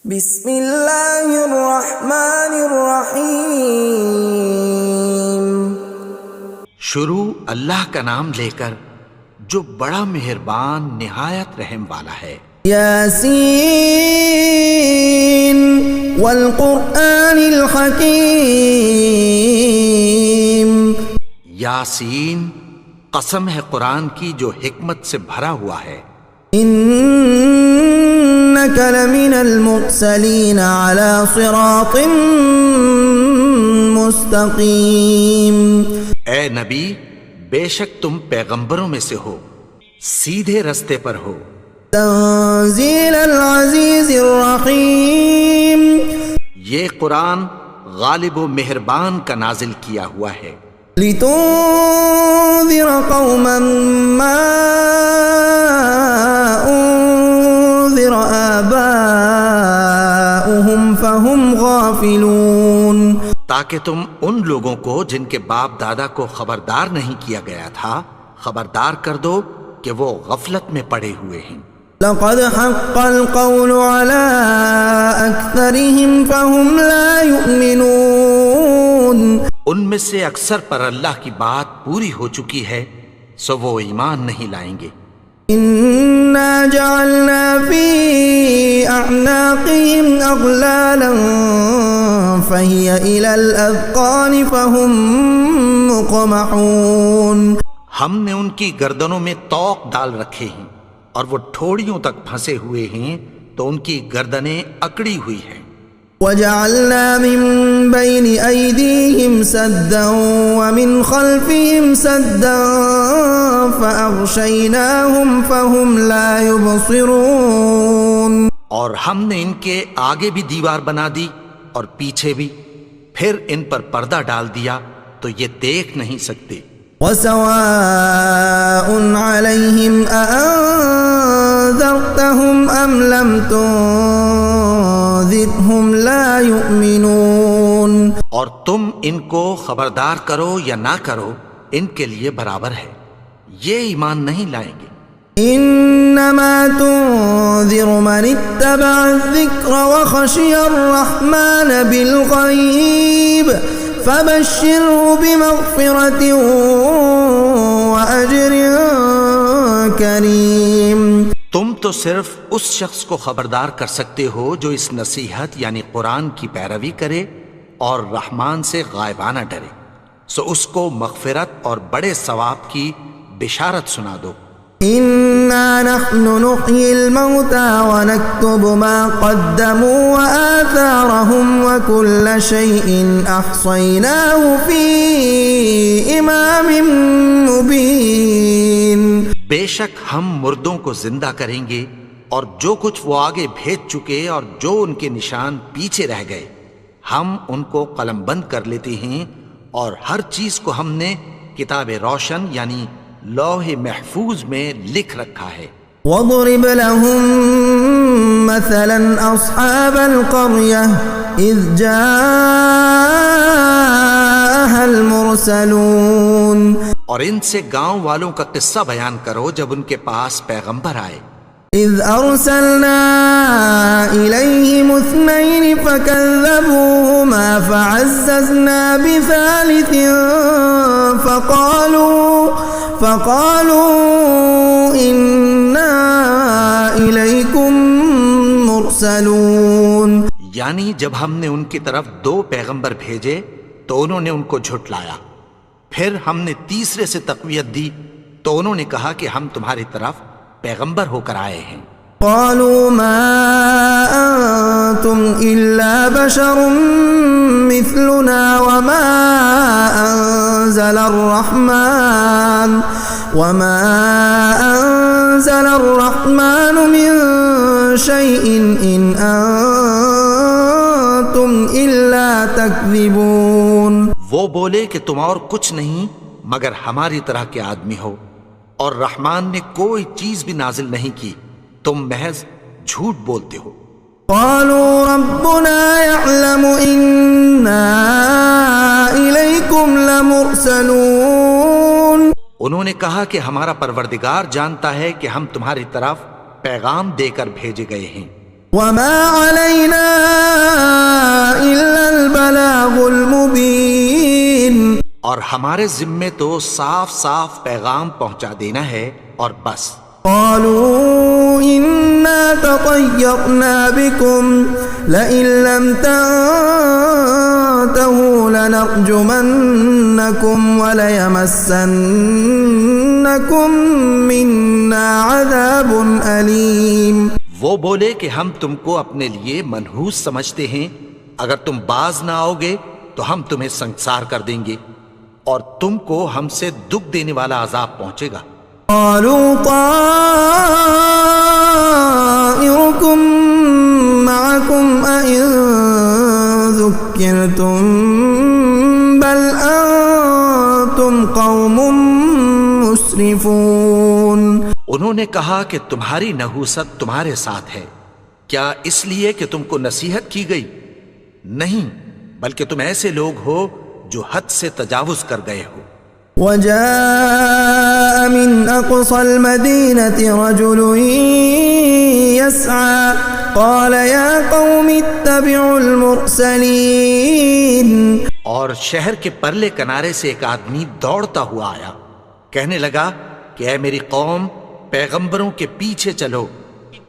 بسم اللہ الرحمن الرحیم۔ شروع اللہ کا نام لے کر جو بڑا مہربان نہایت رحم والا ہے۔ یاسین والقرآن الحکیم۔ یاسین، قسم ہے قرآن کی جو حکمت سے بھرا ہوا ہے۔ انک لمن المرسلین علی صراط مستقیم۔ اے نبی، بے شک تم پیغمبروں میں سے ہو، سیدھے رستے پر ہو۔ تنزیل العزیز الرحیم۔ یہ قرآن غالب و مہربان کا نازل کیا ہوا ہے۔ لتنذر قوما ما انذر آباؤهم فهم غافلون۔ تاکہ تم ان لوگوں کو جن کے باپ دادا کو خبردار نہیں کیا گیا تھا خبردار کر دو کہ وہ غفلت میں پڑے ہوئے ہیں۔ لقد حق القول على أكثرهم فهم لا يؤمنون۔ ان میں سے اکثر پر اللہ کی بات پوری ہو چکی ہے سو وہ ایمان نہیں لائیں گے۔ إنا جعلنا في أعناقهم أغلالا فهي إلى الأذقان فهم مقمحون۔ ہم نے ان کی گردنوں میں طوق ڈال رکھے ہیں اور وہ ٹھوڑیوں تک پھنسے ہوئے ہیں تو ان کی گردنیں اکڑی ہوئی ہیں۔ وجعلنا من بين أيديهم سدا ومن خلفهم سدا فأغشيناهم فهم لا يبصرون۔ اور ہم نے ان کے آگے بھی دیوار بنا دی اور پیچھے بھی، پھر ان پر پردہ ڈال دیا تو یہ دیکھ نہیں سکتے۔ وسواء عليهم أأنذرتهم أم لم تنذرهم لا يؤمنون۔ اور تم ان کو خبردار کرو یا نہ کرو ان کے لیے برابر ہے، یہ ایمان نہیں لائیں گے۔ انما تنذر من اتبع الذکر وخشی الرحمن بالغیب فبشره بمغفرة وأجر کریم۔ تم تو صرف اس شخص کو خبردار کر سکتے ہو جو اس نصیحت یعنی قرآن کی پیروی کرے اور رحمان سے غائبانہ ڈرے، سو اس کو مغفرت اور بڑے ثواب کی بشارت سنا دو۔ انا نحن نحيي الموتى ونكتب ما قدموا وآثارهم وكل شيء احصيناه في امام مبين۔ بے شک ہم مردوں کو زندہ کریں گے اور جو کچھ وہ آگے بھیج چکے اور جو ان کے نشان پیچھے رہ گئے ہم ان کو قلم بند کر لیتے ہیں، اور ہر چیز کو ہم نے کتاب روشن یعنی لوح محفوظ میں لکھ رکھا ہے۔ وَاضْرِبْ لَهُم مَّثَلًا أَصْحَابَ الْقَرْيَةِ إِذْ جَاءَهَا الْمُرْسَلُونَ۔ اور ان سے گاؤں والوں کا قصہ بیان کرو جب ان کے پاس پیغمبر آئے۔ إِذْ أَرْسَلْنَا إِلَيْهِمُ اثْنَيْنِ فَكَذَّبُوهُمَا فَعَزَّزْنَا بِثَالِثٍ فَقَالُوا إِنَّا إِلَيْكُمْ مُرْسَلُونَ۔ یعنی جب ہم نے ان کی طرف 2 پیغمبر بھیجے تو انہوں نے ان کو جھٹلایا، پھر ہم نے تیسرے سے تقویت دی تو انہوں نے کہا کہ ہم تمہاری طرف پیغمبر ہو کر آئے ہیں۔ قالوا ما أنتم إلا بشر مثلنا وما أنزل الرحمن من شيء إن أنتم إلا تكذبون۔ وہ بولے کہ تم اور کچھ نہیں مگر ہماری طرح کے آدمی ہو، اور رحمان نے کوئی چیز بھی نازل نہیں کی، تم محض جھوٹ بولتے ہو۔ قالوا ربنا يعلم إنا إليكم لمرسلون۔ انہوں نے کہا کہ ہمارا پروردگار جانتا ہے کہ ہم تمہاری طرف پیغام دے کر بھیجے گئے ہیں۔ وما علينا ہمارے ذمے تو صاف صاف پیغام پہنچا دینا ہے اور بس. قالوا إنا تطيرنا بكم لئن لم تنتهوا لنرجمنكم وليمسنكم منا عذاب أليم. وہ بولے کہ ہم تم کو اپنے لیے منحوس سمجھتے ہیں، اگر تم باز نہ آؤ گے تو ہم تمہیں سنگسار کر دیں گے اور تم کو ہم سے دکھ دینے والا عذاب پہنچے گا. قالوا طائركم معكم أئن ذكرتم بل أنتم قوم مسرفون. انہوں نے کہا کہ تمہاری نحوست تمہارے ساتھ ہے، کیا اس لیے کہ تم کو نصیحت کی گئی؟ نہیں، بلکہ تم ایسے لوگ ہو جو حد سے تجاوز کر گئے ہو. وجاء من أقصى المدينة رجل يسعى قال يا قوم اتبعوا المرسلين. اور شہر کے پرلے کنارے سے ایک آدمی دوڑتا ہوا آیا، کہنے لگا کہ اے میری قوم، پیغمبروں کے پیچھے چلو.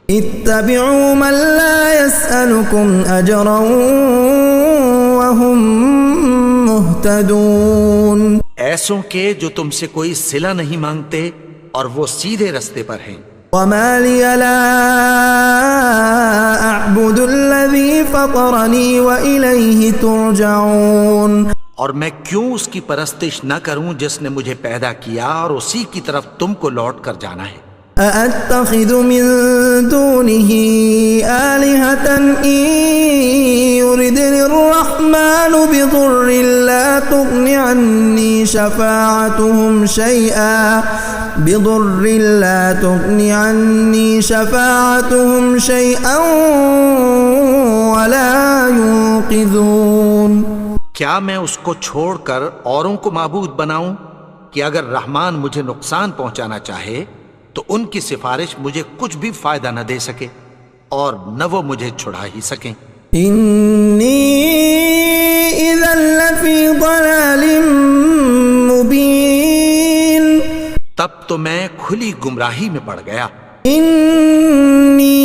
اتبعوا من لا يسألكم أجرا وهم مهتدون. ایسوں کے جو تم سے کوئی صلہ نہیں مانگتے اور وہ سیدھے رستے پر ہیں. وما لي لا أعبد الذي فطرني وإليه ترجعون. اور میں کیوں اس کی پرستش نہ کروں جس نے مجھے پیدا کیا اور اسی کی طرف تم کو لوٹ کر جانا ہے. أأتخذ من دونه آلهة إن يردني الرحمن بضر لا تغن عني شفاعتهم شيئا ولا ينقذون. کیا میں اس کو چھوڑ کر اوروں کو معبود بناؤں کہ اگر رحمان مجھے نقصان پہنچانا چاہے تو ان کی سفارش مجھے کچھ بھی فائدہ نہ دے سکے اور نہ وہ مجھے چھڑا ہی سکیں. انی اذا لفی ضلال مبین. تب تو میں کھلی گمراہی میں پڑ گیا. انی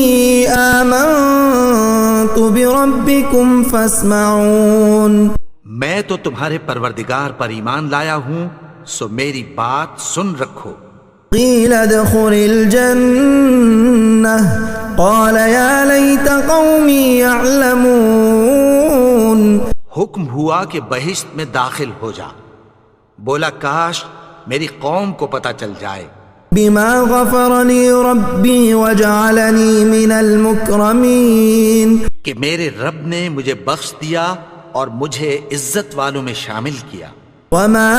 آمنت بربکم فاسمعون. میں تو تمہارے پروردگار پر ایمان لایا ہوں، سو میری بات سن رکھو. قیل ادخل الجنة قال یا لیت قومی یعلمون. حکم ہوا کہ بہشت میں داخل ہو جا. بولا کاش میری قوم کو پتہ چل جائے. بما غفر لی ربی وجعلنی من المکرمین. کہ میرے رب نے مجھے بخش دیا اور مجھے عزت والوں میں شامل کیا. وما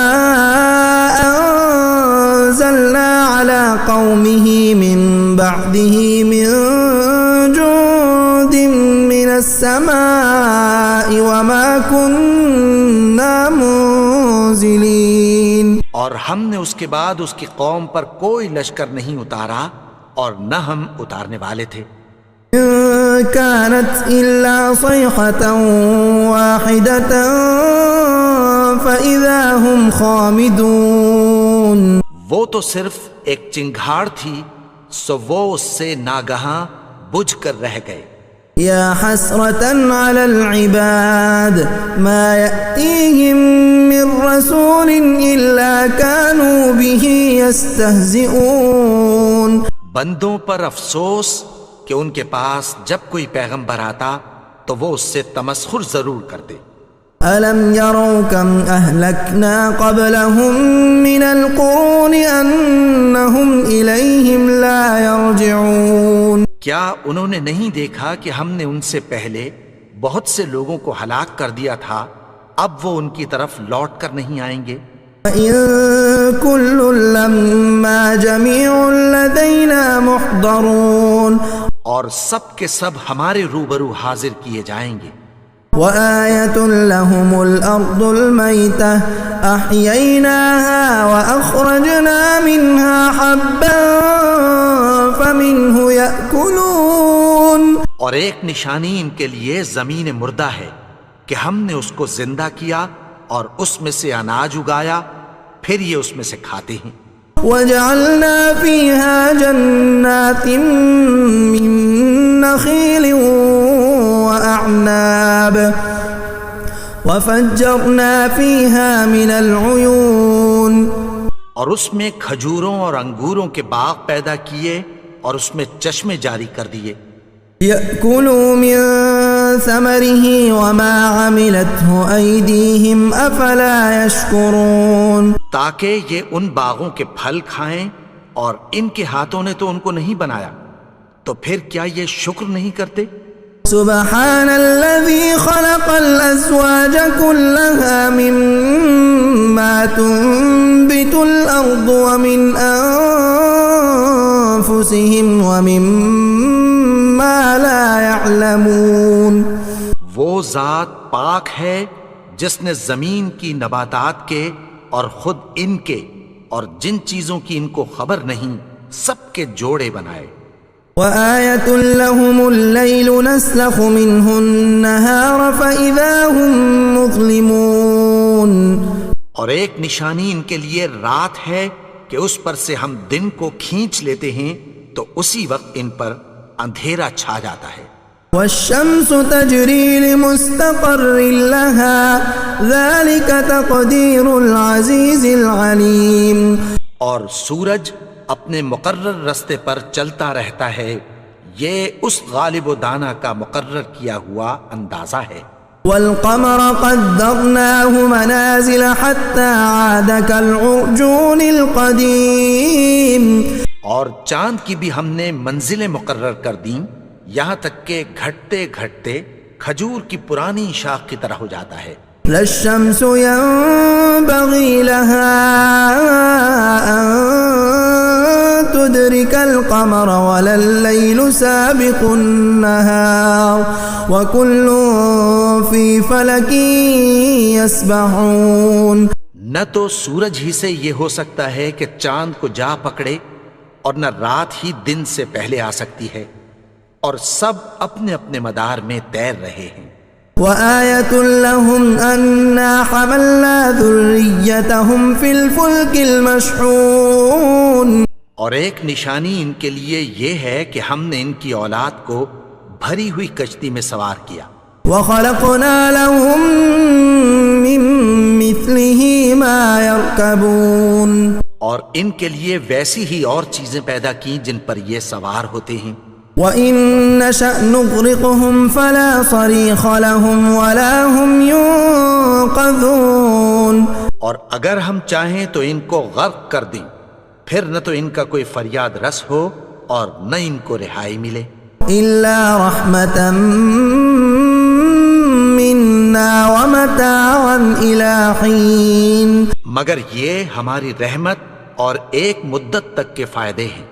انزلنا على قومه من بعده من جند من السماء وما كنا منزلين. اور ہم نے اس کے بعد اس کی قوم پر کوئی لشکر نہیں اتارا اور نہ ہم اتارنے والے تھے. كانت إلا صيحة واحدة فإذا هم خامدون. وہ تو صرف ایک چنگھاڑ تھی، سو وہ اس سے ناگہاں بجھ کر رہ گئے. یا حسرة على العباد ما يأتيهم من رسول إلا كانوا به يستهزئون. بندوں پر افسوس کہ ان کے پاس جب کوئی پیغمبر آتا تو وہ اس سے تمسخر ضرور کرتے. أَلَمْ يَرَوْا كَمْ أَهْلَكْنَا قَبْلَهُمْ مِنَ الْقُرُونِ أَنَّهُمْ إِلَيْهِمْ لَا يَرْجِعُونَ. کیا انہوں نے نہیں دیکھا کہ ہم نے ان سے پہلے بہت سے لوگوں کو ہلاک کر دیا تھا، اب وہ ان کی طرف لوٹ کر نہیں آئیں گے. وَإِن كُلٌّ لَّمَّا جَمِيعٌ لَّدَيْنَا مُحْضَرُونَ. اور سب کے سب ہمارے روبرو حاضر کیے جائیں گے. وآية لهم الأرض الميتة أحييناها وأخرجنا منها حبا فمنه يأكلون. اور ایک نشانی ان کے لیے زمین مردہ ہے کہ ہم نے اس کو زندہ کیا اور اس میں سے اناج اگایا، پھر یہ اس میں سے کھاتے ہیں۔ وجعلنا فيها جنات من نخيل وأعناب وفجرنا فيها من العيون، اور اس میں کھجوروں اور انگوروں کے باغ پیدا کیے اور اس میں چشمے جاری کر دیے۔ يأكلوا من ثمره وما عملته أيديهم أفلا يشكرون، تاکہ یہ ان باغوں کے پھل کھائیں، اور ان کے ہاتھوں نے تو ان کو نہیں بنایا، تو پھر کیا یہ شکر نہیں کرتے؟ سبحان الذي خلق الأزواج كلها مما تنبت الأرض ومن أنفسهم ومما لا يعلمون، وہ ذات پاک ہے جس نے زمین کی نباتات کے اور خود ان کے اور جن چیزوں کی ان کو خبر نہیں سب کے جوڑے بنائے۔ وآية لهم الليل نسلخ منه النهار فإذا هم مظلمون، اور ایک نشانی ان کے لیے رات ہے کہ اس پر سے ہم دن کو کھینچ لیتے ہیں تو اسی وقت ان پر اندھیرا چھا جاتا ہے۔ والشمس تجري لمستقر لها ذلك تقدير العزيز العليم، اور سورج اپنے مقرر رستے پر چلتا رہتا ہے، یہ اس غالب و دانا کا مقرر کیا ہوا اندازہ ہے۔ والقمر قدرناه منازل حتى عاد كالعرجون القديم، اور چاند کی بھی ہم نے منزلیں مقرر کر دیں، یہاں تک کہ گھٹتے گھٹتے کھجور کی پرانی شاخ کی طرح ہو جاتا ہے۔ لا الشمس ينبغي لها أن تدرك القمر ولا الليل سابق النهار وكل في فلك يسبحون، نہ تو سورج ہی سے یہ ہو سکتا ہے کہ چاند کو جا پکڑے، اور نہ رات ہی دن سے پہلے آ سکتی ہے، اور سب اپنے اپنے مدار میں تیر رہے ہیں۔ وآية لهم أنا حملنا ذريتهم في الفلك المشحون، اور ایک نشانی ان کے لیے یہ ہے کہ ہم نے ان کی اولاد کو بھری ہوئی کشتی میں سوار کیا۔ وخلقنا لهم من مثله ما يركبون، اور ان کے لیے ویسی ہی اور چیزیں پیدا کی جن پر یہ سوار ہوتے ہیں۔ وَإِن نَّشَأْ نُغْرِقْهُمْ فَلَا صَرِيخَ لَهُمْ وَلَا هُمْ يُنقَذُونَ، اور اگر ہم چاہیں تو ان کو غرق کر دیں، پھر نہ تو ان کا کوئی فریاد رس ہو اور نہ ان کو رہائی ملے۔ إِلَّا رَحْمَةً مِّنَّا وَمَتَاعًا إِلَىٰ حِينٍ، مگر یہ ہماری رحمت اور ایک مدت تک کے فائدے ہیں۔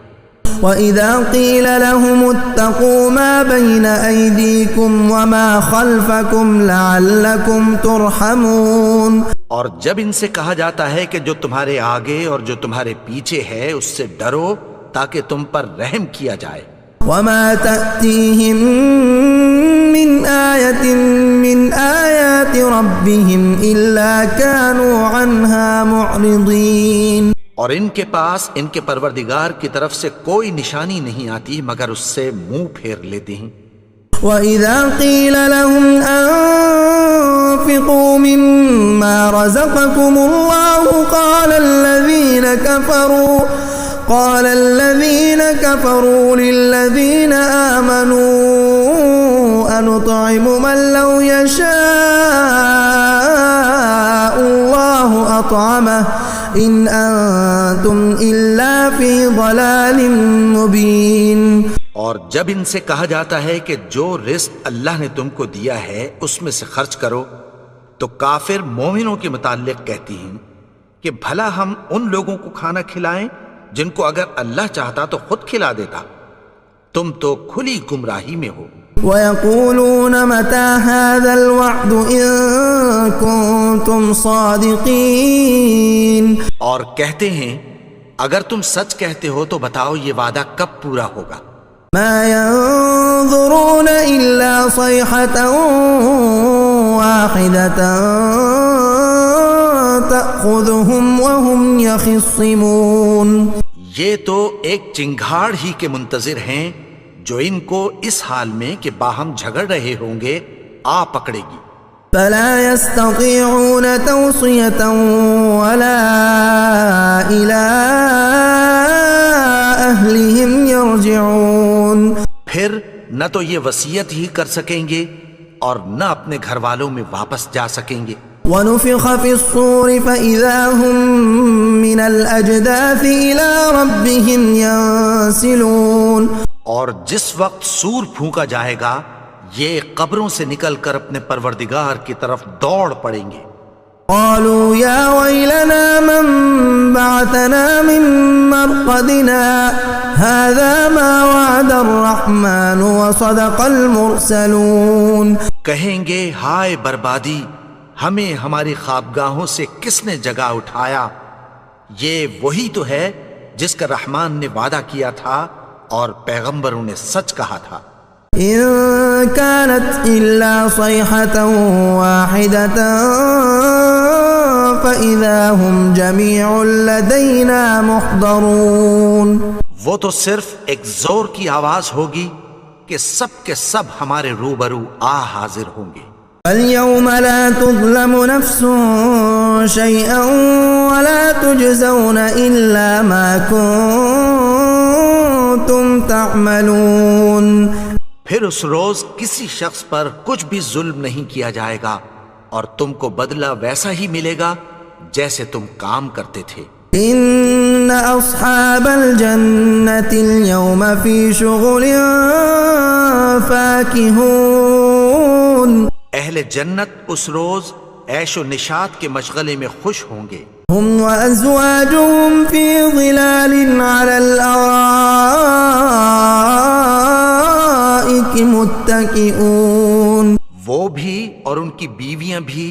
وَإِذَا قِيلَ لَهُمُ اتَّقُوا مَا بَيْنَ أَيْدِيكُمْ وَمَا خَلْفَكُمْ لَعَلَّكُمْ تُرْحَمُونَ، اور جب ان سے کہا جاتا ہے کہ جو تمہارے آگے اور جو تمہارے پیچھے ہے اس سے ڈرو تاکہ تم پر رحم کیا جائے۔ وَمَا تَأْتِيهِم مِّنْ آيَةٍ مِّنْ آيَاتِ رَبِّهِمْ إِلَّا كَانُوا عَنْهَا مُعْرِضِينَ، اور ان کے پاس ان کے پروردگار کی طرف سے کوئی نشانی نہیں آتی مگر اس سے منہ پھیر لیتے ہیں۔ وَإِذَا قِيلَ لَهُمْ أَنفِقُوا مِمَّا رَزَقَكُمُ اللَّهُ قَالَ الَّذِينَ كَفَرُوا لِلَّذِينَ آمَنُوا أَنُطْعِمُ مَن لَّوْ يَشَاءُ اللَّهُ أَطْعَمَهُ إِنْ أَنتُمْ إِلَّا فِي ضَلَالٍ مُّبِينٍ، اور جب ان سے کہا جاتا ہے کہ جو رزق اللہ نے تم کو دیا ہے اس میں سے خرچ کرو، تو کافر مومنوں کے متعلق کہتی ہیں کہ بھلا ہم ان لوگوں کو کھانا کھلائیں جن کو اگر اللہ چاہتا تو خود کھلا دیتا، تم تو کھلی گمراہی میں ہو۔ وَيَقُولُونَ مَتَىٰ هَٰذَا الْوَعْدُ إِن كُنتُمْ صَادِقِينَ، اور کہتے ہیں اگر تم سچ کہتے ہو تو بتاؤ یہ وعدہ کب پورا ہوگا۔ مَا يَنظُرُونَ إِلَّا صَيْحَةً وَاحِدَةً تأخذهم وهم يخصمون. یہ تو ایک چنگھاڑ ہی کے منتظر ہیں جو ان کو اس حال میں کہ باہم جھگڑ رہے ہوں گے آ پکڑے گی. فلا يستطيعون توصية ولا إلى أهلهم يرجعون. پھر نہ تو یہ وصیت ہی کر سکیں گے اور نہ اپنے گھر والوں میں واپس جا سکیں گے. ونفخ في الصور فإذا هم من الأجداث إلى ربهم ينسلون. اور جس وقت سور پھونکا جائے گا یہ قبروں سے نکل کر اپنے پروردگار کی طرف دوڑ پڑیں گے. قالوا يا ويلنا من بعثنا من مرقدنا هذا ما وعد الرحمن وصدق المرسلون. کہیں گے ہائے بربادی، ہمیں ہماری خوابگاہوں سے کس نے جگا اٹھایا؟ یہ وہی تو ہے جس کا رحمان نے وعدہ کیا تھا اور پیغمبروں نے سچ کہا تھا. إن كانت إلا صيحة واحدة فإذا هم جميع لدينا محضرون. وہ تو صرف ایک زور کی آواز ہوگی کہ سب کے سب ہمارے روبرو آ حاضر ہوں گے. اليوم لا تظلم نفس شيئا ولا تجزون إلا ما كنتم تعملون. پھر اس روز کسی شخص پر کچھ بھی ظلم نہیں کیا جائے گا اور تم کو بدلہ ویسا ہی ملے گا جیسے تم کام کرتے تھے. ان اصحاب الجنة اليوم في شغل فاكهون. اہل جنت اس روز عیش و نشاط کے مشغلے میں خوش ہوں گے. هم وازواجهم في ظلال على الارائك متكئون. وہ بھی اور ان کی بیویاں بھی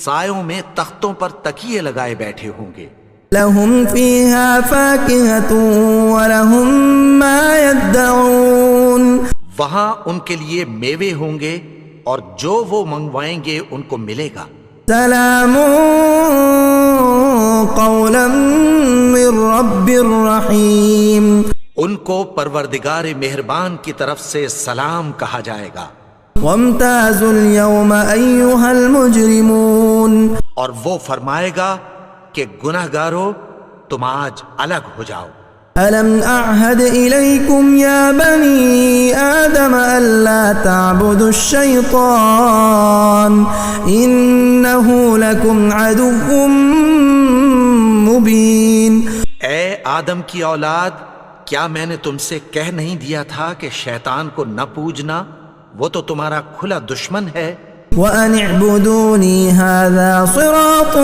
سایوں میں تختوں پر تکیے لگائے بیٹھے ہوں گے. لهم فيها فاكهة ولهم ما يدعون. وہاں ان کے لیے میوے ہوں گے اور جو وہ منگوائیں گے ان کو ملے گا. سلام قولا من رب الرحیم. ان کو پروردگار مہربان کی طرف سے سلام کہا جائے گا. وامتازوا اليوم ایها المجرمون. اور وہ فرمائے گا کہ گناہگارو تم آج الگ ہو جاؤ. ألم أعهد إليكم يا بني آدم ألا تعبدوا الشيطان إنه لكم عدو مبين. اے آدم کی اولاد، کیا میں نے تم سے کہہ نہیں دیا تھا کہ شیطان کو نہ پوجنا؟ وہ تو تمہارا کھلا دشمن ہے. وأن اعبدوني هذا صراط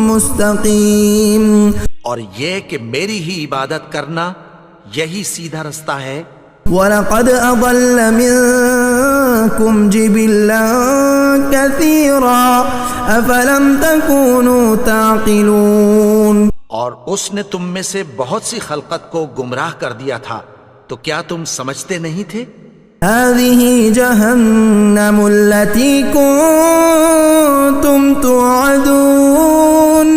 مستقيم. اور یہ کہ میری ہی عبادت کرنا یہی سیدھا رستہ ہے. وَلَقَدْ أَضَلَّ مِنكُمْ جِبِلًّا كَثِيرًا أَفَلَمْ تَكُونُوا تَعْقِلُونَ. اور اس نے تم میں سے بہت سی خلقت کو گمراہ کر دیا تھا، تو کیا تم سمجھتے نہیں تھے؟ هَذِهِ جَهَنَّمُ الَّتِي كُنتُمْ تُوعَدُونَ.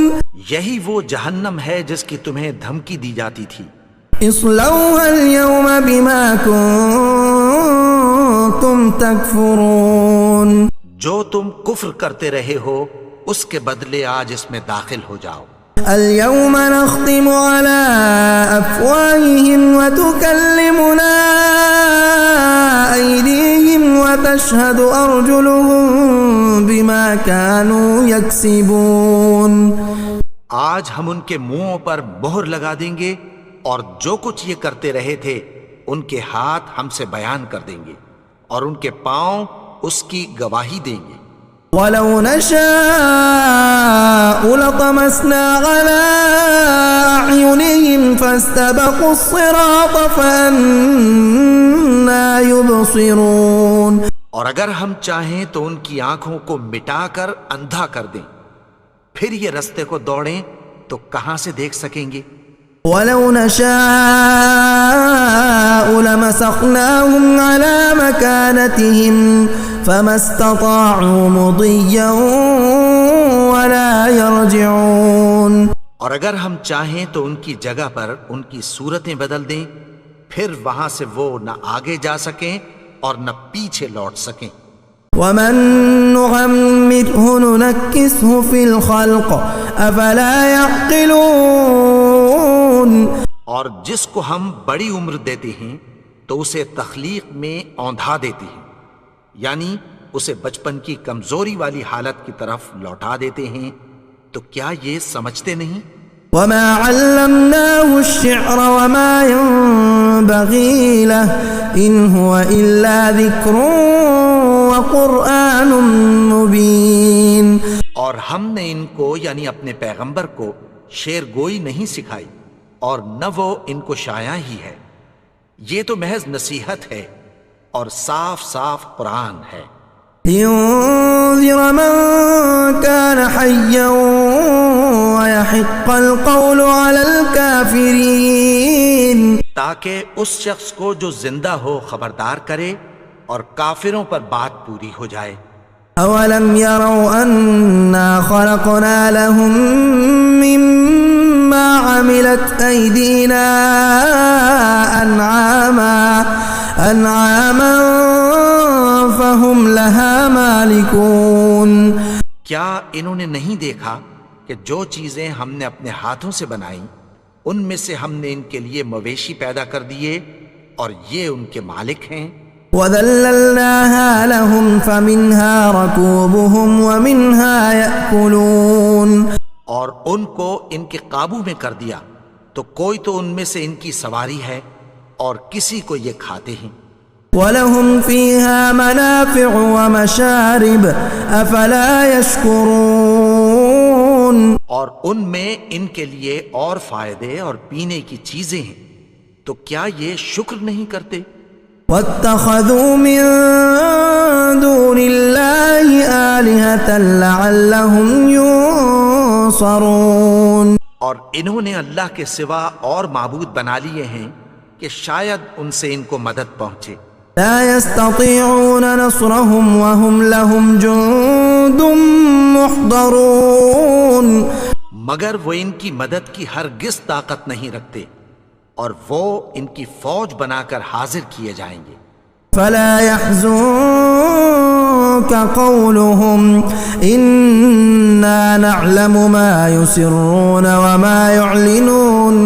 یہی وہ جہنم ہے جس کی تمہیں دھمکی دی جاتی تھی. اصلوها اليوم بما كنتم تكفرون. جو تم کفر کرتے رہے ہو اس کے بدلے آج اس میں داخل ہو جاؤ. اليوم نختم على أفواههم وتكلمنا أيديهم وتشهد أرجلهم بما كانوا يكسبون. آج ہم ان کے منہوں پر مہر لگا دیں گے اور جو کچھ یہ کرتے رہے تھے ان کے ہاتھ ہم سے بیان کر دیں گے اور ان کے پاؤں اس کی گواہی دیں گے. وَلَوْ نَشَاءُ لَطَمَسْنَا عَلَىٰ أَعْيُنِهِمْ فَاسْتَبَقُوا الصِّرَاطَ فَأَنَّىٰ يُبْصِرُونَ. اور اگر ہم چاہیں تو ان کی آنکھوں کو مٹا کر اندھا کر دیں، پھر یہ رستے کو دوڑیں تو کہاں سے دیکھ سکیں گے. وَلَوْ نَشَاءُ لَمَسَخْنَاهُمْ عَلَىٰ مَكَانَتِهِمْ فَمَا اسْتَطَاعُوا مُضِيًّا ولا يرجعون. اور اگر ہم چاہیں تو ان کی جگہ پر ان کی صورتیں بدل دیں، پھر وہاں سے وہ نہ آگے جا سکیں اور نہ پیچھے لوٹ سکیں. ومن نعمره ننكسه في الخلق افلا يعقلون. اور جس کو ہم بڑی عمر دیتے ہیں تو اسے تخلیق میں اوندھا دیتے ہیں، یعنی اسے بچپن کی کمزوری والی حالت کی طرف لوٹا دیتے ہیں. تو کیا یہ سمجھتے نہیں؟ وما علمناه الشعر وما ينبغي له ان هو الا ذكر وقرآن مبين. اور ہم نے ان کو یعنی اپنے پیغمبر کو شعر گوئی نہیں سکھائی اور نہ وہ ان کو شایا ہی ہے، یہ تو محض نصیحت ہے اور صاف صاف قرآن ہے. لينذر من كان حيا ويحق القول على الكافرين. تاکہ اس شخص کو جو زندہ ہو خبردار کرے اور کافروں پر بات پوری ہو جائے. اولم يروا انا خلقنا لهم مما عملت ايدينا انعاما فهم لها مالكون. کیا انہوں نے نہیں دیکھا کہ جو چیزیں ہم نے اپنے ہاتھوں سے بنائیں ان میں سے ہم نے ان کے لیے مویشی پیدا کر دیے اور یہ ان کے مالک ہیں. وَذَلَّلْنَاهَا لَهُمْ فَمِنْهَا رَكُوبُهُمْ وَمِنْهَا يَأْكُلُونَ. اور ان کو ان کے قابو میں کر دیا تو کوئی تو ان میں سے ان کی سواری ہے اور کسی کو یہ کھاتے ہیں. وَلَهُمْ فِيهَا مَنَافِعُ وَمَشَارِبُ أَفَلَا يَشْكُرُونَ. اور ان میں ان کے لیے اور فائدے اور پینے کی چیزیں ہیں، تو کیا یہ شکر نہیں کرتے؟ وَاتَّخَذُوا مِن دُونِ اللَّهِ آلِهَةً لَعَلَّهُمْ يُنصَرُونَ. اور انہوں نے اللہ کے سوا اور معبود بنا لیے ہیں کہ شاید ان سے ان کو مدد پہنچے. لا يستطيعون نصرهم وهم لهم جند محضرون. مگر وہ ان کی مدد کی ہرگز طاقت نہیں رکھتے اور وہ ان کی فوج بنا کر حاضر کیے جائیں گے. فلا يحزنك قولهم إنا نعلم ما يسرون وما يعلنون.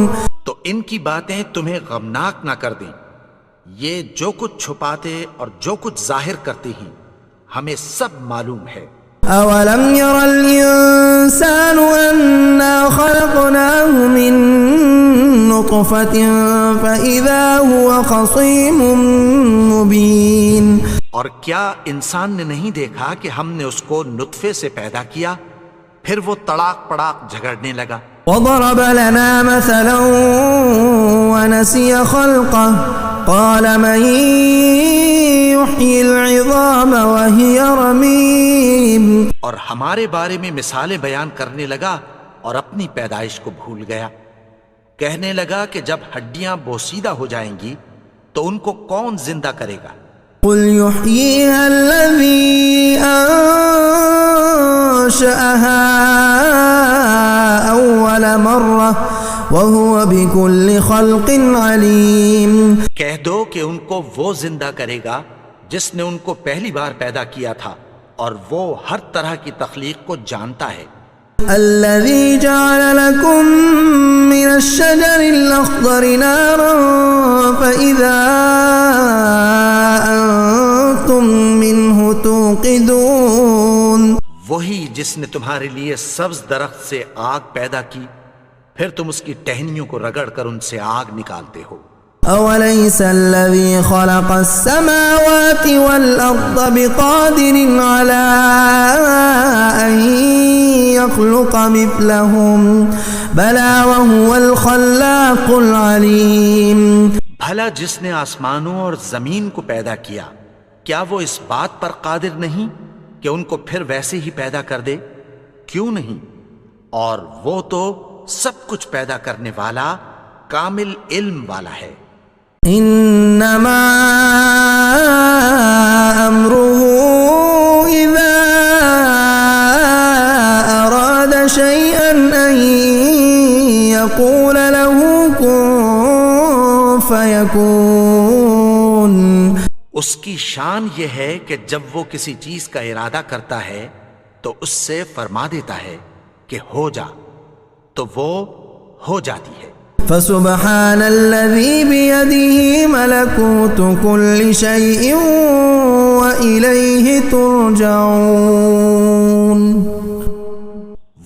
تو ان کی باتیں تمہیں غمناک نہ کر دیں، یہ جو کچھ چھپاتے اور جو کچھ ظاہر کرتے ہیں ہمیں سب معلوم ہے. أولم ير الإنسان أنا خلقناه من نطفة فإذا هو خصيم مبين. اور کیا انسان نے نہیں دیکھا کہ ہم نے اس کو نطفے سے پیدا کیا پھر وہ تڑاک پڑاک جھگڑنے لگا. وضرب لنا مثلا ونسي خلقه قال من يحيي العظام وهي رميم. اور ہمارے بارے میں مثالیں بیان کرنے لگا اور اپنی پیدائش کو بھول گیا. کہنے لگا کہ جب ہڈیاں بوسیدہ ہو جائیں گی تو ان کو کون زندہ کرے گا؟ قل يحييها الذي أنشأها أول مرة وهو بكل خلق عليم. کہہ دو کہ ان کو وہ زندہ کرے گا جس نے ان کو پہلی بار پیدا کیا تھا اور وہ ہر طرح کی تخلیق کو جانتا ہے. الذي جعل لكم من الشجر الأخضر نارا فإذا أنتم منه توقدون. وہی جس نے تمہارے لیے سبز درخت سے آگ پیدا کی پھر تم اس کی ٹہنیوں کو رگڑ کر ان سے آگ نکالتے ہو. أوليس الذي خلق السماوات والأرض بقادر على أن يخلق مثلهم بلى وهو الخلاق العليم. بھلا جس نے آسمانوں اور زمین کو پیدا کیا کیا وہ اس بات پر قادر نہیں کہ ان کو پھر ویسے ہی پیدا کر دے؟ کیوں نہیں؟ اور وہ تو سب کچھ پیدا کرنے والا کامل علم والا ہے. انما امره اذا اراد فيكون اس کی شان یہ ہے کہ جب وہ کسی چیز کا ارادہ کرتا ہے تو اس سے فرما دیتا ہے کہ ہو جا، تو وہ ہو جاتی ہے۔ فسبحان الذي بيده ملكوت كل شيء وإليه ترجعون۔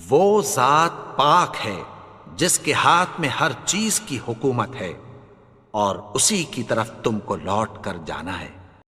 وہ ذات پاک ہے جس کے ہاتھ میں ہر چیز کی حکومت ہے اور اسی کی طرف تم کو لوٹ کر جانا ہے۔